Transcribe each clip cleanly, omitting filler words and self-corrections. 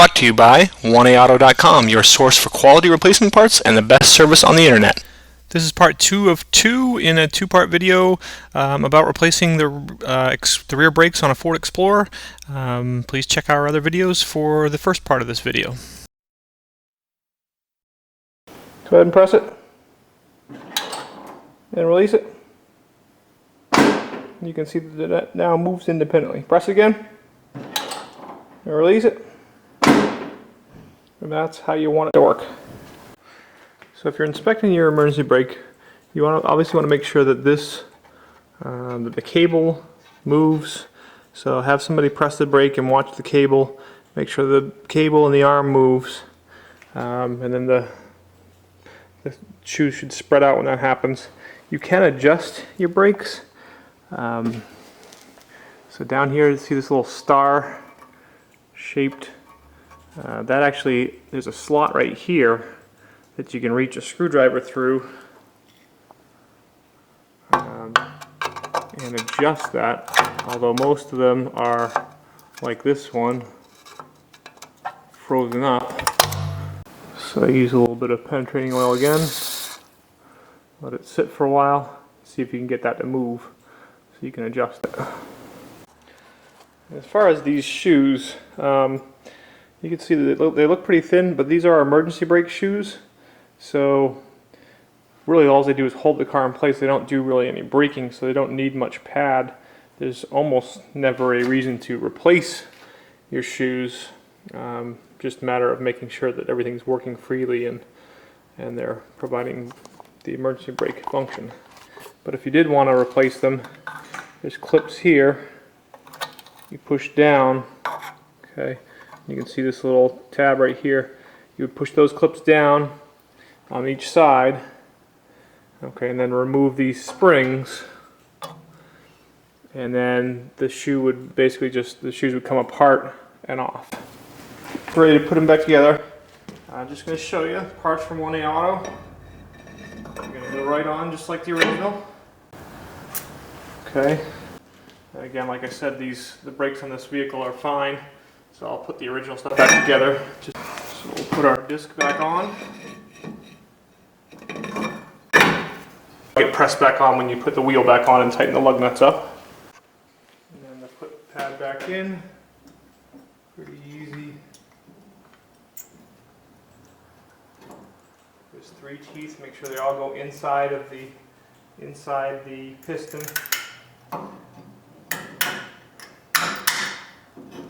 Brought to you by 1AAuto.com, your source for quality replacement parts and the best service on the internet. This is part 2 of 2 in a 2-part video about replacing the rear brakes on a Ford Explorer. Please check our other videos for the first part of this video. Go ahead and press it and release it. You can see that it now moves independently. Press it again and release it. And that's how you want it to work. So if you're inspecting your emergency brake, you obviously want to make sure that that the cable moves. So have somebody press the brake and watch the cable. Make sure the cable and the arm moves, and then the shoes should spread out when that happens. You can adjust your brakes. So down here, you see this little star shaped. That actually, there's a slot right here that you can reach a screwdriver through and adjust that, although most of them are like this one, frozen up. So I use a little bit of penetrating oil again, let it sit for a while, see if you can get that to move so you can adjust it. As far as these shoes, you can see that they look pretty thin, but these are emergency brake shoes. So really all they do is hold the car in place. They don't do really any braking, so they don't need much pad. There's almost never a reason to replace your shoes. Just a matter of making sure that everything's working freely and they're providing the emergency brake function. But if you did want to replace them, there's clips here. You push down, okay, you can see this little tab right here. You would push those clips down on each side, okay, and then remove these springs, and then the shoe would basically the shoes would come apart and off. Ready to put them back together. I'm just going to show you parts from 1A Auto. You're going to go right on just like the original. Okay. Again, like I said, the brakes on this vehicle are fine, so I'll put the original stuff back together. So we'll put our disc back on. Get pressed back on when you put the wheel back on and tighten the lug nuts up. And then put the pad back in. Pretty easy. There's 3 teeth. Make sure they all go inside the piston.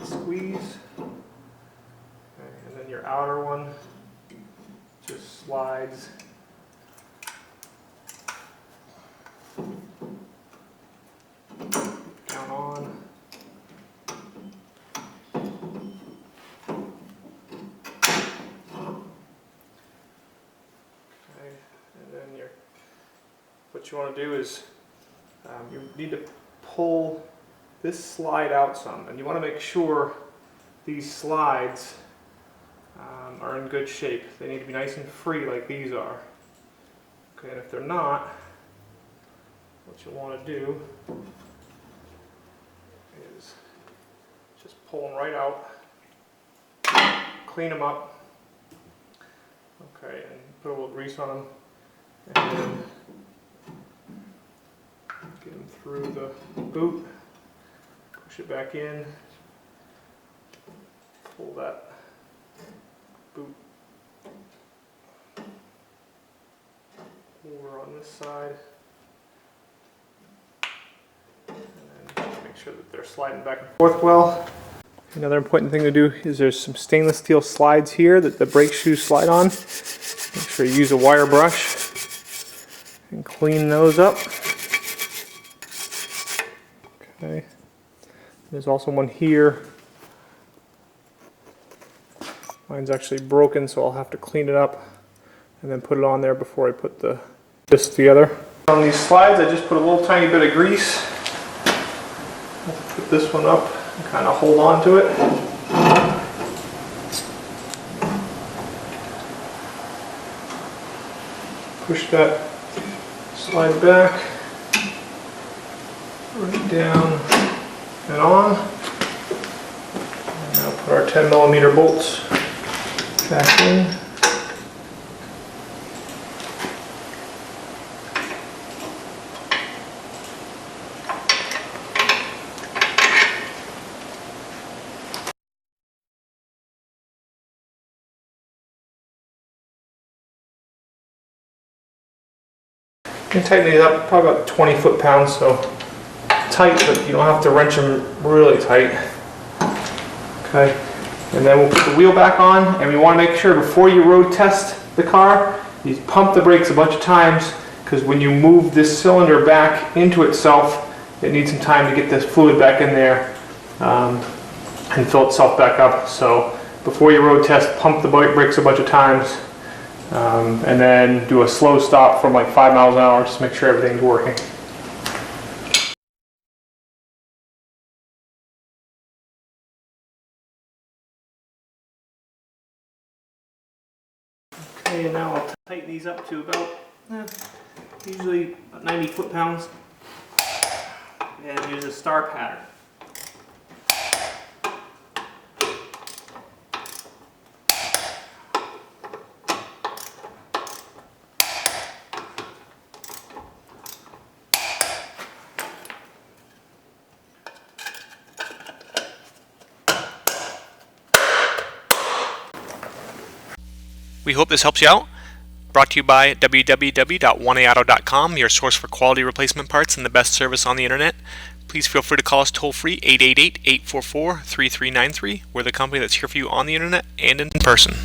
Squeeze, okay, and then your outer one just slides down on. Okay, and then what you want to do is you need to pull this slide out some, and you want to make sure these slides are in good shape. They need to be nice and free like these are. Okay, and if they're not, what you'll want to do is just pull them right out, clean them up, okay, and put a little grease on them, and then get them through the boot. Push it back in, pull that boot over on this side, and then make sure that they're sliding back and forth well. Another important thing to do is there's some stainless steel slides here that the brake shoes slide on. Make sure you use a wire brush and clean those up. Okay. There's also one here. Mine's actually broken, so I'll have to clean it up and then put it on there before I put the disc together. On these slides, I just put a little tiny bit of grease. I'll put this one up and kind of hold on to it. Push that slide back, right down and on. And now put our 10mm bolts back in. You can tighten these up probably about 20 foot-pounds, so tight, but you don't have to wrench them really tight. Okay, and then we'll put the wheel back on, and we want to make sure before you road test the car, you pump the brakes a bunch of times, because when you move this cylinder back into itself, it needs some time to get this fluid back in there and fill itself back up. So before you road test, pump the brakes a bunch of times. And then do a slow stop from like 5 miles an hour just to make sure everything's working. Okay, and now I'll tighten these up to about usually about 90 foot-pounds and use a star pattern. We hope this helps you out. Brought to you by www.1aauto.com, your source for quality replacement parts and the best service on the internet. Please feel free to call us toll free 888-844-3393. We're the company that's here for you on the internet and in person.